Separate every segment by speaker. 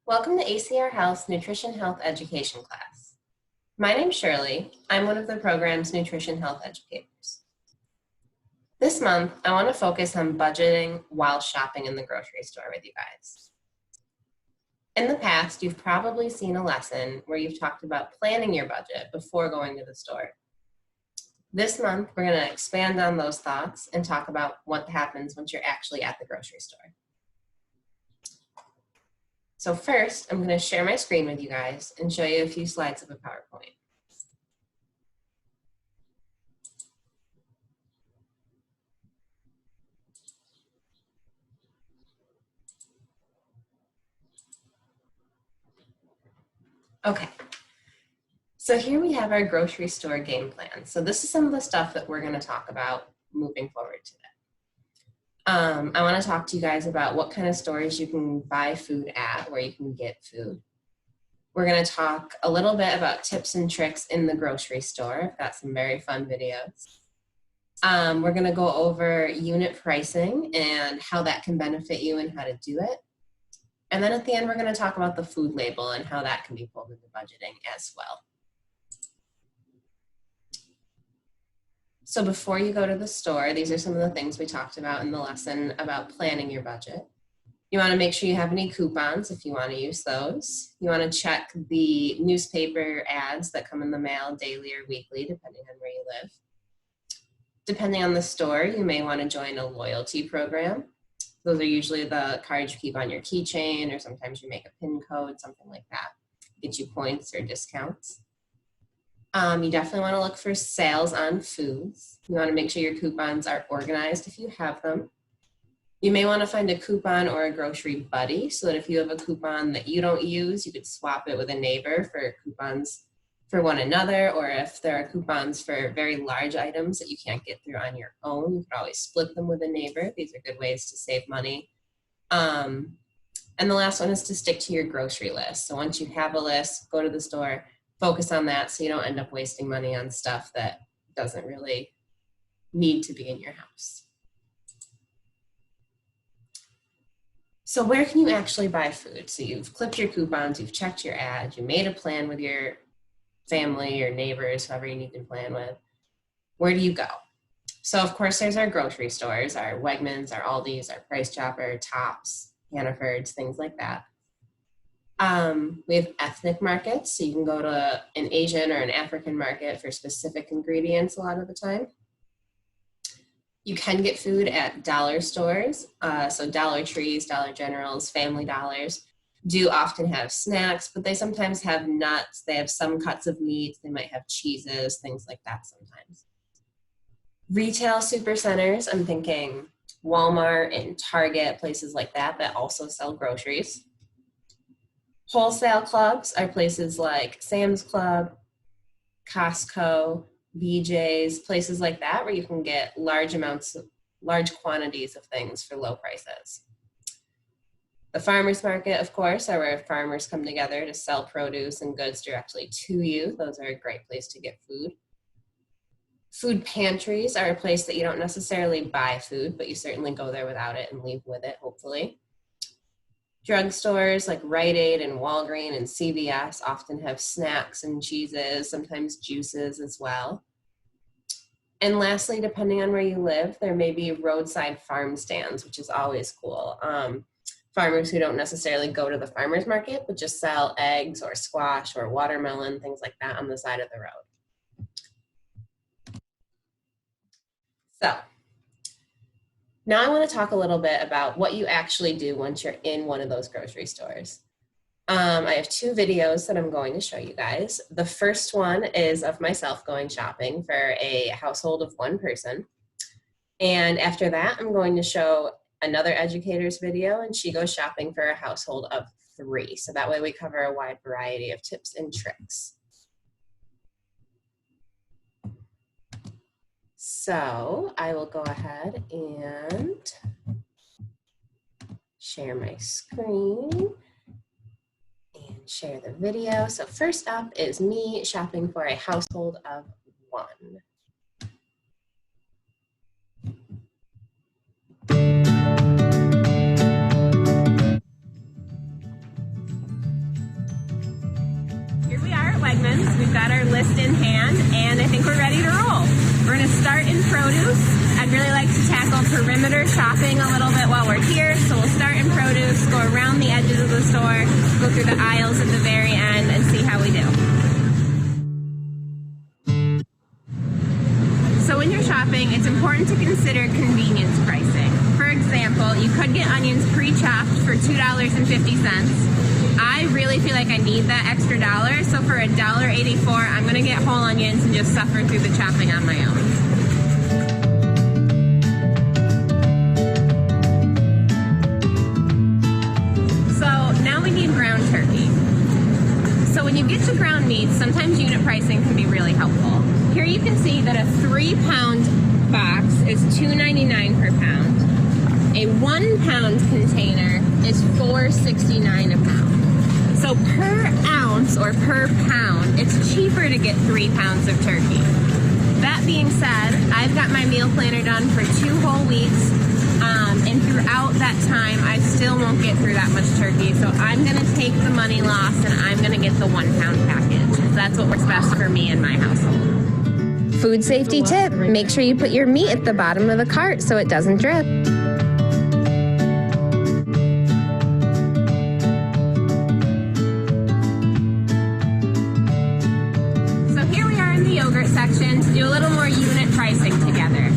Speaker 1: Welcome to ACR Health's Nutrition Health Education class. My name's Shirley. I'm one of the program's Nutrition Health educators. This month, I want to focus on budgeting while shopping in the grocery store with you guys. In the past, you've probably seen a lesson where you've talked about planning your budget before going to the store. This month, we're going to expand on those thoughts and talk about what happens once you're actually at the grocery store. So first, I'm going to share my screen with you guys and show you a few slides of a PowerPoint. Okay, so here we have our grocery store game plan. So this is some of the stuff that we're going to talk about moving forward today. I want to talk to you guys about what kind of stores you can buy food at, where you can get food. We're going to talk a little bit about tips and tricks in the grocery store. I've got some very fun videos. We're going to go over unit pricing and how that can benefit you and how to do it. And then at the end, we're going to talk about the food label and how that can be pulled into budgeting as well. So before you go to the store, these are some of the things we talked about in the lesson about planning your budget. You want to make sure you have any coupons if you want to use those. You want to check the newspaper ads that come in the mail daily or weekly, depending on where you live. Depending on the store, you may want to join a loyalty program. Those are usually the cards you keep on your keychain, or sometimes you make a PIN code, something like that. Get you points or discounts. You definitely want to look for sales on foods. You want to make sure your coupons are organized if you have them. You may want to find a coupon or a grocery buddy, so that if you have a coupon that you don't use, you could swap it with a neighbor for coupons for one another, or if there are coupons for very large items that you can't get through on your own, you could always split them with a neighbor. These are good ways to save money. And the last one is to stick to your grocery list. So once you have a list, go to the store, focus on that so you don't end up wasting money on stuff that doesn't really need to be in your house. So where can you actually buy food? So you've clipped your coupons, you've checked your ads, you made a plan with your family, your neighbors, whoever you need to plan with. Where do you go? So of course there's our grocery stores, our Wegmans, our Aldi's, our Price Chopper, Tops, Hannaford's, things like that. We have ethnic markets, so you can go to an Asian or an African market for specific ingredients a lot of the time. You can get food at dollar stores, so Dollar Trees, Dollar Generals, Family Dollars do often have snacks, but they sometimes have nuts, they have some cuts of meat, they might have cheeses, things like that sometimes. Retail supercenters, I'm thinking Walmart and Target, places like that that also sell groceries. Wholesale clubs are places like Sam's Club, Costco, BJ's, places like that where you can get large quantities of things for low prices. The farmers market, of course, are where farmers come together to sell produce and goods directly to you. Those are a great place to get food. Food pantries are a place that you don't necessarily buy food, but you certainly go there without it and leave with it, hopefully. Drugstores like Rite Aid and Walgreens and CVS often have snacks and cheeses, sometimes juices as well. And lastly, depending on where you live, there may be roadside farm stands, which is always cool. Farmers who don't necessarily go to the farmer's market, but just sell eggs or squash or watermelon, things like that on the side of the road. So now I want to talk a little bit about what you actually do once you're in one of those grocery stores. I have two videos that I'm going to show you guys. The first one is of myself going shopping for a household of one person. And after that, I'm going to show another educator's video, and she goes shopping for a household of 3. So that way we cover a wide variety of tips and tricks. So I will go ahead and share my screen and share the video. So first up is me shopping for a household of 1.
Speaker 2: perimeter shopping a little bit while we're here. So we'll start in produce, go around the edges of the store, go through the aisles at the very end, and see how we do. So when you're shopping, it's important to consider convenience pricing. For example, you could get onions pre-chopped for $2.50. I really feel like I need that extra dollar, so for $1.84, I'm going to get whole onions and just suffer through the chopping on my own. So now we need ground turkey. So when you get to ground meats, sometimes unit pricing can be really helpful. Here you can see that a 3-pound box is $2.99 per pound. A 1-pound container is $4.69 a pound. So per ounce or per pound, it's cheaper to get 3 pounds of turkey. That being said, I've got my meal planner done for 2 whole weeks, and throughout that time, I still won't get through that much turkey. So I'm going to take the money loss and I'm going to get the 1-pound package. That's what works best for me and my household.
Speaker 1: Food safety tip, make sure you put your meat at the bottom of the cart so it doesn't drip.
Speaker 2: Yogurt section to do a little more unit pricing together.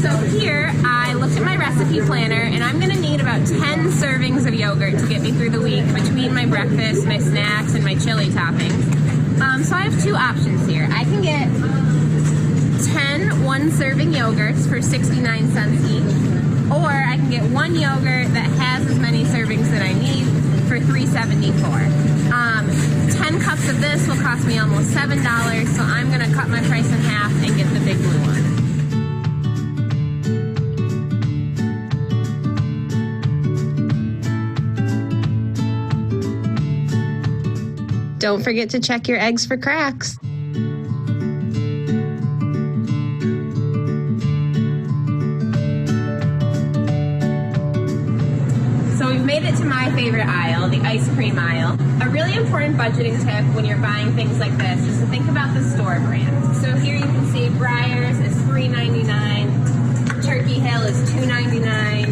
Speaker 2: So here I looked at my recipe planner and I'm going to need about 10 servings of yogurt to get me through the week between my breakfast, my snacks, and my chili toppings. So I have 2 options here. I can get 10 1-serving yogurts for 69 cents each, or I can get 1 yogurt that has as many servings that I need for $3.74. 10 cups of this will cost me almost $7, so I'm going to cut my price in half and get the big blue one.
Speaker 1: Don't forget to check your eggs for cracks.
Speaker 2: So we've made it to my favorite aisle, the ice cream aisle. A really important budgeting tip when you're buying things like this is to think about the store brand. So here you can see Breyers is $3.99, Turkey Hill is $2.99,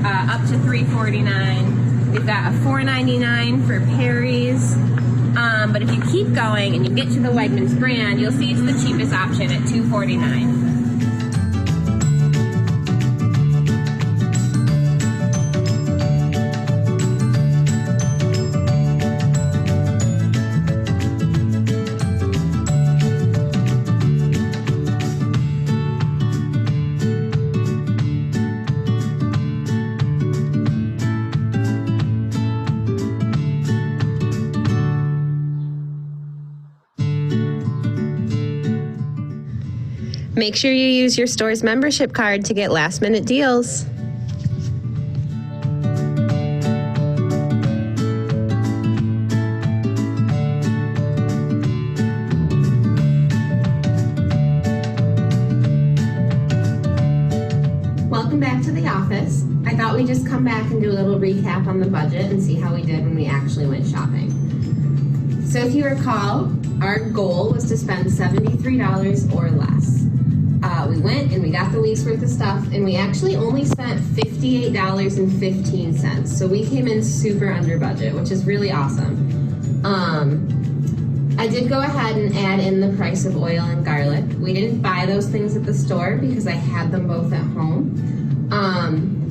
Speaker 2: up to $3.49. We've got a $4.99 for Perry's. But if you keep going and you get to the Wegmans brand, you'll see it's the cheapest option at $2.49.
Speaker 1: Make sure you use your store's membership card to get last-minute deals. Welcome back to the office. I thought we'd just come back and do a little recap on the budget and see how we did when we actually went shopping. So if you recall, our goal was to spend $73 or less. We went and we got the week's worth of stuff, and we actually only spent $58.15. So we came in super under budget, which is really awesome. I did go ahead and add in the price of oil and garlic. We didn't buy those things at the store because I had them both at home.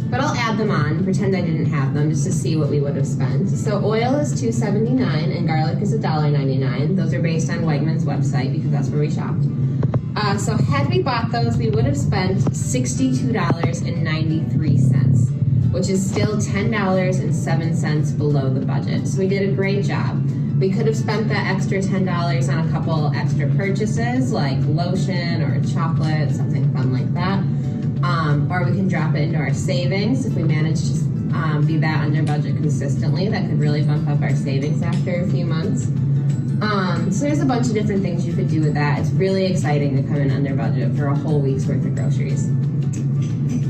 Speaker 1: But I'll add them on, pretend I didn't have them, just to see what we would have spent. So oil is $2.79 and garlic is $1.99. Those are based on Wegmans' website because that's where we shopped. So had we bought those, we would have spent $62.93, which is still $10.07 below the budget. So we did a great job. We could have spent that extra $10 on a couple extra purchases like lotion or chocolate, something fun like that. Or we can drop it into our savings if we manage to be that under budget consistently. That could really bump up our savings after a few months. So there's a bunch of different things you could do with that. It's really exciting to come in under budget for a whole week's worth of groceries.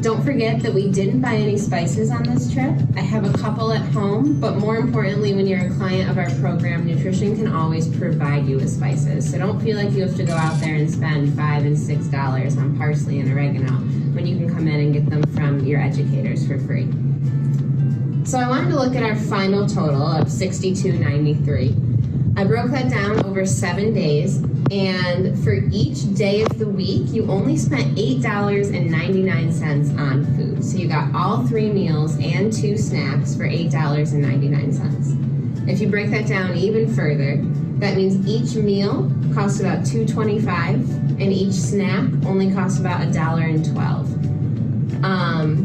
Speaker 1: Don't forget that we didn't buy any spices on this trip. I have a couple at home, but more importantly, when you're a client of our program, Nutrition can always provide you with spices. So don't feel like you have to go out there and spend $5 and $6 on parsley and oregano when you can come in and get them from your educators for free. So I wanted to look at our final total of $62.93. I broke that down over 7 days, and for each day of the week, you only spent $8.99 on food. So you got all 3 meals and 2 snacks for $8.99. If you break that down even further, that means each meal costs about $2.25, and each snack only costs about $1.12.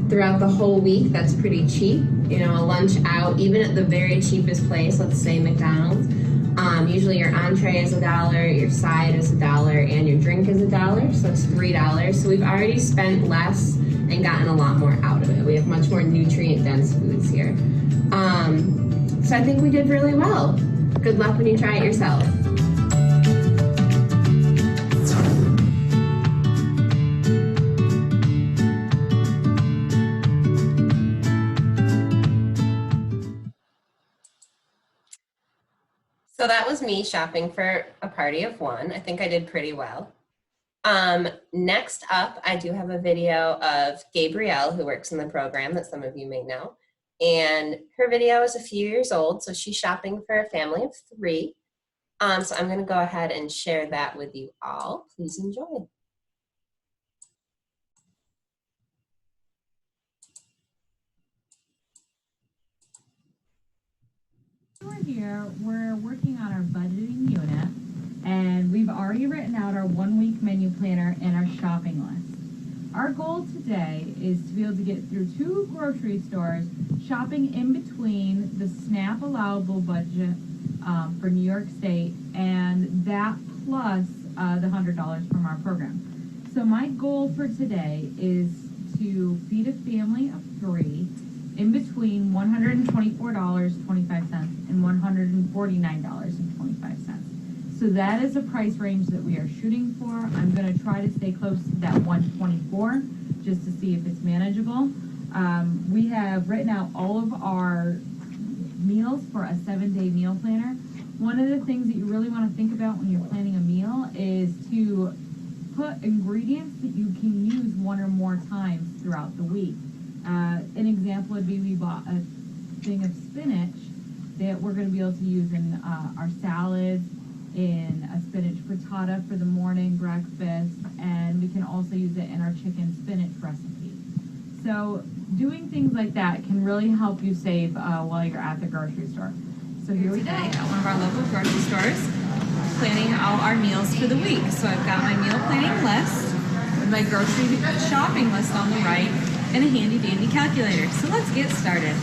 Speaker 1: Throughout the whole week, that's pretty cheap. You know, a lunch out, even at the very cheapest place, let's say McDonald's, usually your entree is $1, your side is $1, and your drink is $1, so it's $3. So we've already spent less and gotten a lot more out of it. We have much more nutrient-dense foods here. So I think we did really well. Good luck when you try it yourself. So that was me shopping for a party of 1. I think I did pretty well. Next up, I do have a video of Gabrielle, who works in the program that some of you may know. And her video is a few years old, so she's shopping for a family of 3. So I'm gonna go ahead and share that with you all. Please enjoy.
Speaker 3: We're here, we're working on our budgeting unit, and we've already written out our 1-week menu planner and our shopping list. Our goal today is to be able to get through 2 grocery stores, shopping in between the SNAP allowable budget for New York State, and that plus the $100 from our program. So my goal for today is to feed a family of 3 in between $124.25 and $149.25. So that is a price range that we are shooting for. I'm going to try to stay close to that 124 just to see if it's manageable. We have written out all of our meals for a 7-day meal planner. One of the things that you really want to think about when you're planning a meal is to put ingredients that you can use 1 or more times throughout the week. An example would be we bought a thing of spinach that we're going to be able to use in our salads, in a spinach frittata for the morning breakfast, and we can also use it in our chicken spinach recipe. So doing things like that can really help you save while you're at the grocery store. So here we go.
Speaker 4: Today at one of our local grocery stores, planning out our meals for the week. So I've got my meal planning list with my grocery shopping list on the right and a handy dandy calculator. So let's get started.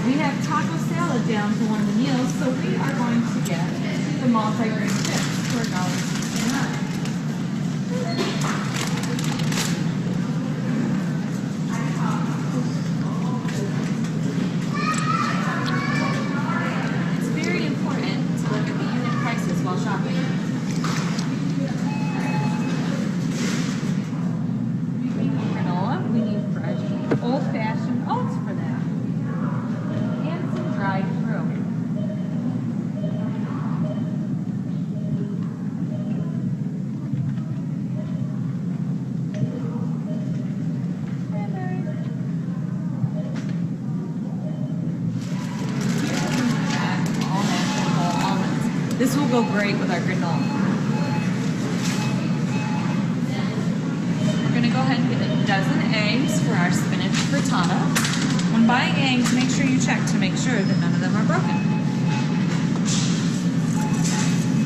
Speaker 3: We have taco salad down for one of the meals, so we are going to get the multi-grain chips for $1.69.
Speaker 4: It's very important to look at the unit prices while shopping.
Speaker 3: We need granola, we need fresh old-fashioned oats for that, and some dried fruit.
Speaker 4: This will go great with our granola. We're gonna go ahead and get a dozen eggs for our spinach frittata. When buying eggs, make sure you check to make sure that none of them are broken.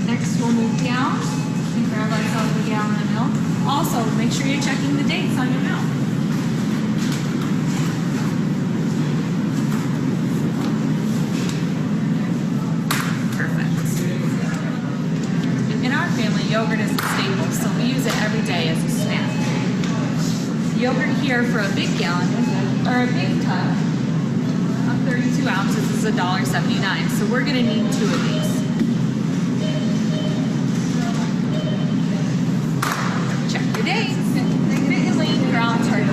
Speaker 4: Next, we'll move down. You grab ourselves a gallon of milk. Also, make sure you're checking the dates on your milk. Yogurt is a staple, so we use it every day as a snack. Yogurt here for a big gallon, or a big tub of 32 ounces is $1.79, so we're gonna need 2 of these. Check. today, Fit and Lean ground turkey.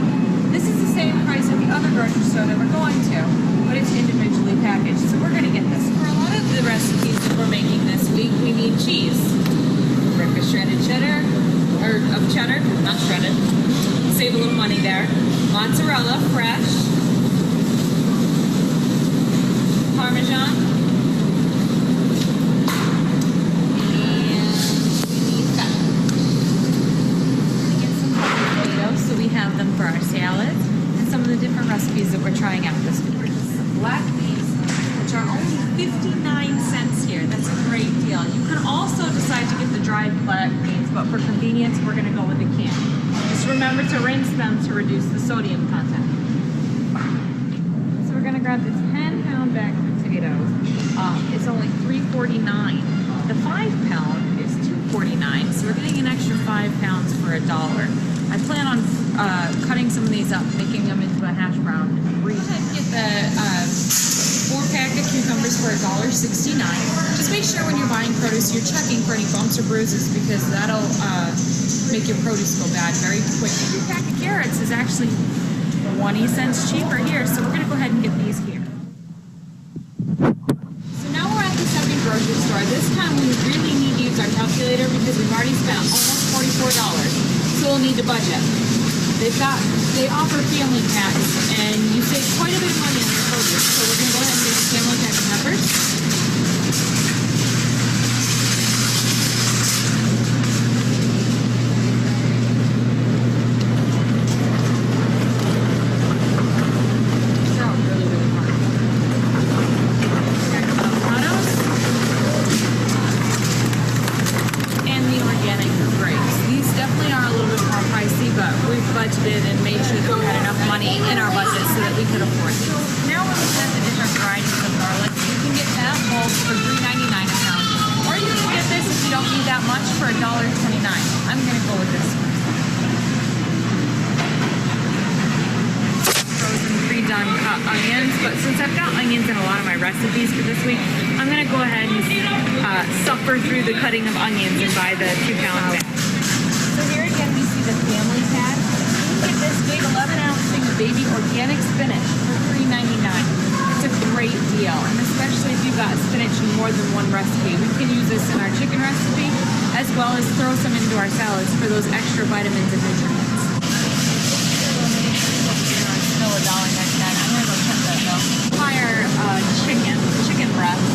Speaker 4: This is the same price at the other grocery store that we're going to, but it's individually packaged, so we're gonna get this. For a lot of the recipes that we're making this week, we need cheese. Rip a shredded cheddar, or of cheddar, not shredded. Save a little money there. Mozzarella, fresh. Parmesan. And we need feta. We're gonna get some potatoes, so we have them for our salads and some of the different recipes that we're trying out this week. Some black beans, which are only 59 cents here. That's a great deal. You can also decide to get the dried black beans, but for convenience, we're gonna go with the canned. Just remember to rinse them to reduce the sodium content. So we're gonna grab this 10-pound bag of potatoes. It's only $3.49. The 5-pound is $2.49, so we're getting an extra 5 pounds for $1. I plan on cutting some of these up, making them into a hash brown. Go ahead and get the 4-pack of cucumbers for $1.69. Just make sure when you're buying produce, you're checking for any bumps or bruises because that'll make your produce go bad very quickly. 2-pack of carrots is actually 20 cents cheaper here, so we're gonna go ahead and get these here. So now we're at the second grocery store. This time we really need to use our calculator because we've already spent almost $44, so we'll need to budget. They offer family packs, and you save quite a bit of money on your produce, so we're gonna go ahead and get the family pack of peppers. Budgeted and made sure that we had enough money in our budget so that we could afford these. Now we're looking at the different varieties of garlic. You can get that bulk for $3.99 a pound, or you can get this if you don't need that much for $1.29. I'm gonna go with this one. Frozen pre-done cut onions, but since I've got onions in a lot of my recipes for this week, I'm gonna go ahead and suffer through the cutting of onions and buy the 2-pound bag. So here again we see the family pack. Get this big 11-ounce thing of baby organic spinach for $3.99. It's a great deal, and especially if you've got spinach in more than one recipe. We can use this in our chicken recipe, as well as throw some into our salads for those extra vitamins and nutrients. Still $1.99. I'm gonna go check that though. Fire chicken breasts.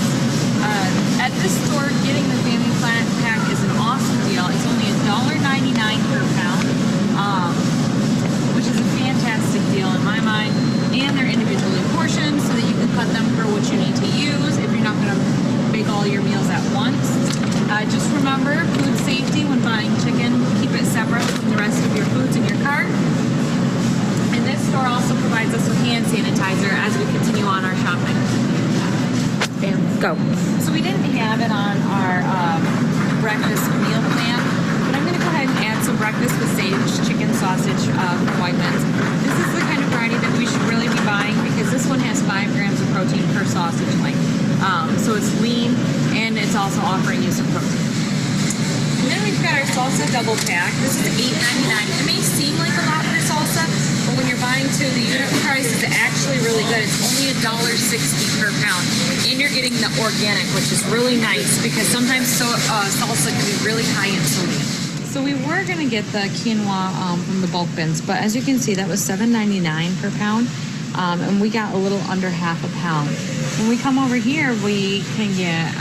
Speaker 4: At this store, getting the Family Planet pack is an awesome deal. It's only $1.99 per pound. Which is a fantastic deal in my mind, and they're individually portioned so that you can cut them for what you need to use if you're not going to make all your meals at once. Just remember food safety when buying chicken. Keep it separate from the rest of your foods in your cart. And this store also provides us with hand sanitizer as we continue on our shopping. Bam, go. So we didn't have it on our breakfast meal plan, but I'm going to go ahead and add some breakfast with sage chicken sausage from Wegmans. This is the kind of variety that we should really be buying because this one has 5 grams of protein per sausage length. So it's lean and it's also offering you some protein. And then we've got our salsa double pack. This is $8.99. It may seem like a lot for salsa, but when you're buying to the unit price, it's actually really good. It's only $1.60 per pound. And you're getting the organic, which is really nice because sometimes salsa can be really high in sodium. So we were going to get the quinoa from the bulk bins, but as you can see, that was $7.99 per pound, and we got a little under half a pound. When we come over here, we can get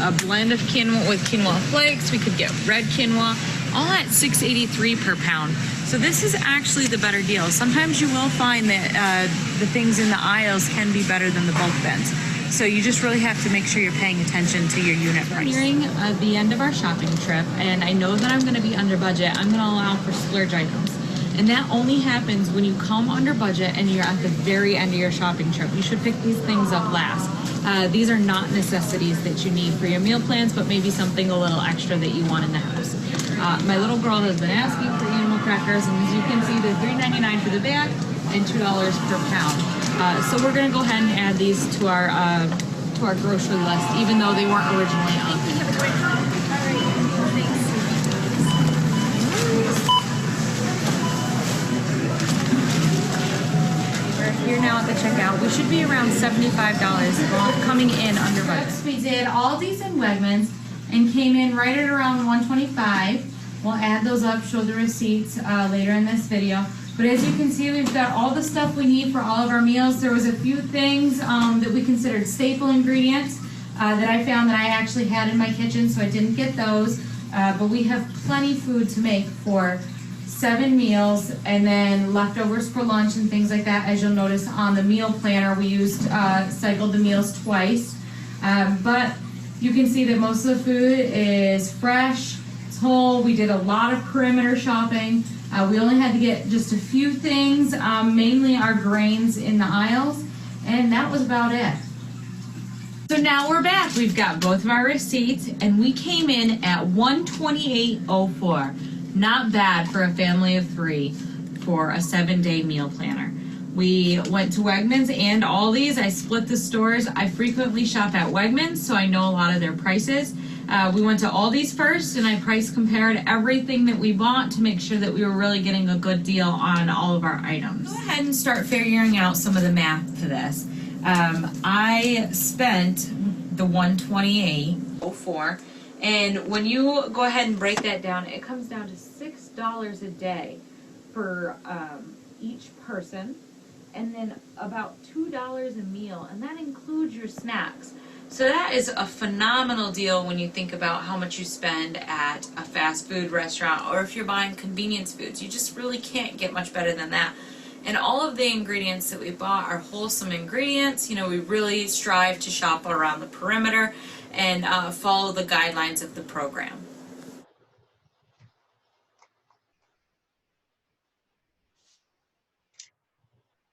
Speaker 4: a blend of quinoa with quinoa flakes. We could get red quinoa, all at $6.83 per pound. So this is actually the better deal. Sometimes you will find that the things in the aisles can be better than the bulk bins. So you just really have to make sure you're paying attention to your unit price. Nearing the end of our shopping trip, and I know that I'm going to be under budget. I'm going to allow for splurge items. And that only happens when you come under budget and you're at the very end of your shopping trip. You should pick these things up last. These are not necessities that you need for your meal plans, but maybe something a little extra that you want in the house. My little girl has been asking for animal crackers, and as you can see, they're $3.99 for the bag and $2 per pound. So we're going to go ahead and add these to our grocery list, even though they weren't originally on. now at the checkout. We should be around $75 coming in under budget.
Speaker 3: We did all these in Wegmans and came in right at around 125. We'll add those up, show the receipts later in this video. But as you can see, we've got all the stuff we need for all of our meals. There was a few things that we considered staple ingredients that I found that I actually had in my kitchen, so I didn't get those. But we have plenty food to make for 7 meals, and then leftovers for lunch and things like that. As you'll notice on the meal planner, we cycled the meals twice. But you can see that most of the food is fresh, it's whole. We did a lot of perimeter shopping. We only had to get just a few things, mainly our grains in the aisles, and that was about it. So now we're back. We've got both of our receipts, and we came in at $128.04. Not bad for a family of 3 for a 7-day meal planner. We went to Wegmans and Aldi's. I split the stores. I frequently shop at Wegmans, so I know a lot of their prices. We went to Aldi's first, and I price compared everything that we bought to make sure that we were really getting a good deal on all of our items. Go ahead and start figuring out some of the math to this. I spent the $128.04, and when you go ahead and break that down, it comes down to $6 a day for each person, and then about $2 a meal, and that includes your snacks. So that is a phenomenal deal when you think about how much you spend at a fast food restaurant, or if you're buying convenience foods. You just really can't get much better than that. And all of the ingredients that we bought are wholesome ingredients. You know, we really strive to shop around the perimeter and follow the guidelines of the program.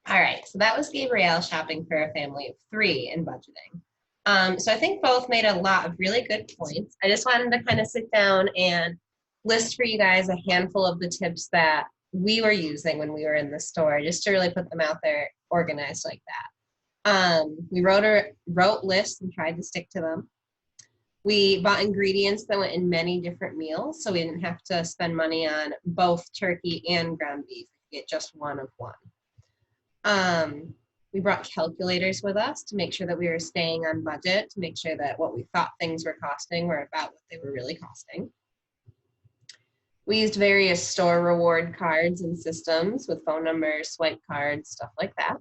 Speaker 1: All right, so that was Gabrielle shopping for a family of 3 and budgeting. So I think both made a lot of really good points. I just wanted to kind of sit down and list for you guys a handful of the tips that we were using when we were in the store, just to really put them out there organized like that. We wrote lists and tried to stick to them. We bought ingredients that went in many different meals, so we didn't have to spend money on both turkey and ground beef. We could get just one of one. We brought calculators with us to make sure that we were staying on budget, to make sure that what we thought things were costing were about what they were really costing. We used various store reward cards and systems with phone numbers, swipe cards, stuff like that.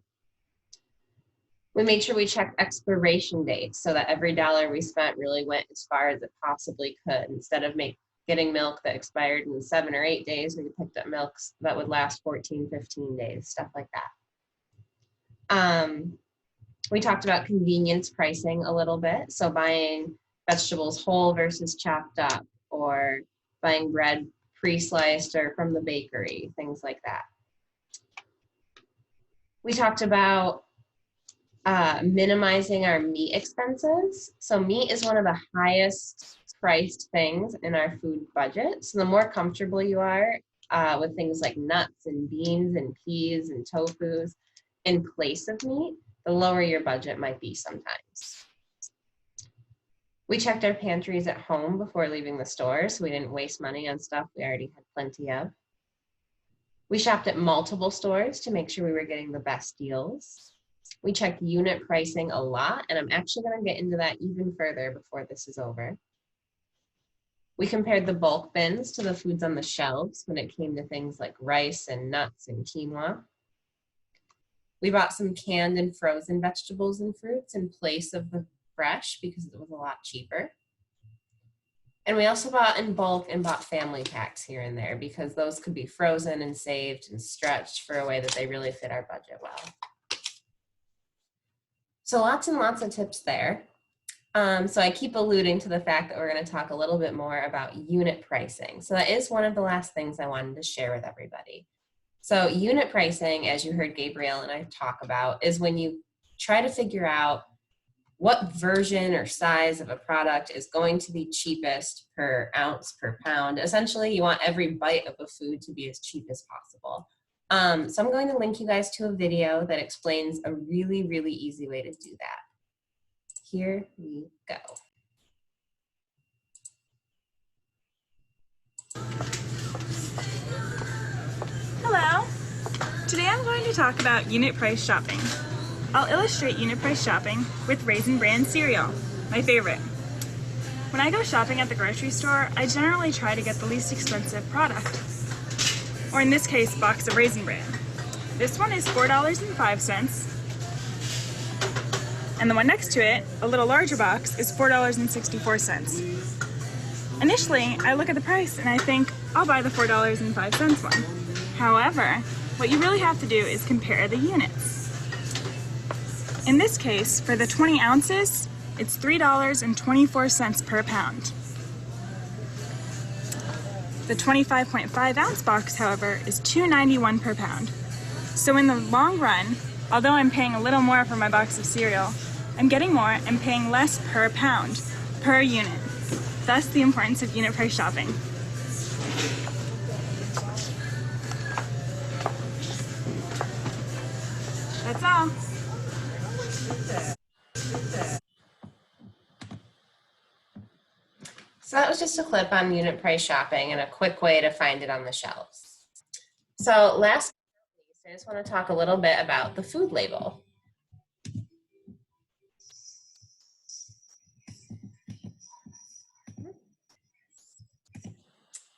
Speaker 1: We made sure we checked expiration dates so that every dollar we spent really went as far as it possibly could. Instead of getting milk that expired in 7 or 8 days, we picked up milks that would last 14, 15 days, stuff like that. We talked about convenience pricing a little bit. So buying vegetables whole versus chopped up, or buying bread pre-sliced or from the bakery, things like that. We talked about minimizing our meat expenses. So meat is one of the highest priced things in our food budget. So the more comfortable you are with things like nuts and beans and peas and tofus in place of meat, the lower your budget might be sometimes. We checked our pantries at home before leaving the store, so we didn't waste money on stuff we already had plenty of. We shopped at multiple stores to make sure we were getting the best deals. We checked unit pricing a lot, and I'm actually going to get into that even further before this is over. We compared the bulk bins to the foods on the shelves when it came to things like rice and nuts and quinoa. We bought some canned and frozen vegetables and fruits in place of the fresh because it was a lot cheaper. And we also bought in bulk and bought family packs here and there because those could be frozen and saved and stretched for a way that they really fit our budget well. So lots and lots of tips there. So I keep alluding to the fact that we're going to talk a little bit more about unit pricing. So that is one of the last things I wanted to share with everybody. So unit pricing, as you heard Gabrielle and I talk about, is when you try to figure out what version or size of a product is going to be cheapest per ounce, per pound. Essentially, you want every bite of a food to be as cheap as possible. So I'm going to link you guys to a video that explains a really, really easy way to do that. Here we go.
Speaker 5: Hello. Today I'm going to talk about unit price shopping. I'll illustrate unit price shopping with Raisin Bran cereal, my favorite. When I go shopping at the grocery store, I generally try to get the least expensive product, or in this case, box of Raisin Bran. This one is $4.05, and the one next to it, a little larger box, is $4.64. Initially, I look at the price and I think, I'll buy the $4.05 one. However, what you really have to do is compare the units. In this case, for the 20 ounces, it's $3.24 per pound. The 25.5 ounce box, however, is $2.91 per pound. So in the long run, although I'm paying a little more for my box of cereal, I'm getting more and paying less per pound, per unit. Thus the importance of unit price shopping. That's all.
Speaker 1: So that was just a clip on unit price shopping and a quick way to find it on the shelves. So last but not least, I just want to talk a little bit about the food label.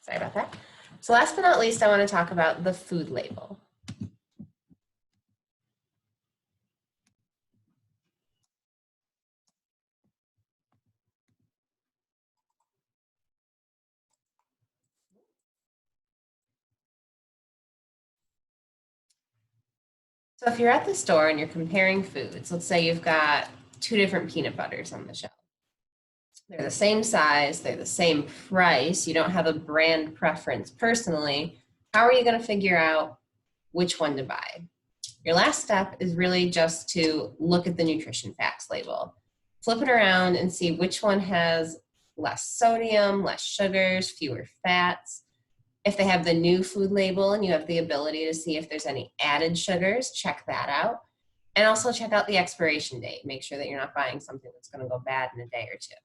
Speaker 1: Sorry about that. So last but not least, I want to talk about the food label. So if you're at the store and you're comparing foods, let's say you've got 2 different peanut butters on the shelf. They're the same size, they're the same price, you don't have a brand preference personally, how are you going to figure out which one to buy? Your last step is really just to look at the nutrition facts label. Flip it around and see which one has less sodium, less sugars, fewer fats. If they have the new food label and you have the ability to see if there's any added sugars, check that out. And also check out the expiration date. Make sure that you're not buying something that's going to go bad in a day or two.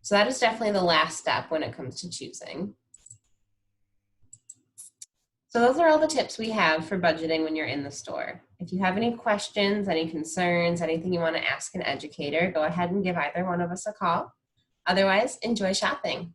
Speaker 1: So that is definitely the last step when it comes to choosing. So those are all the tips we have for budgeting when you're in the store. If you have any questions, any concerns, anything you want to ask an educator, go ahead and give either one of us a call. Otherwise, enjoy shopping.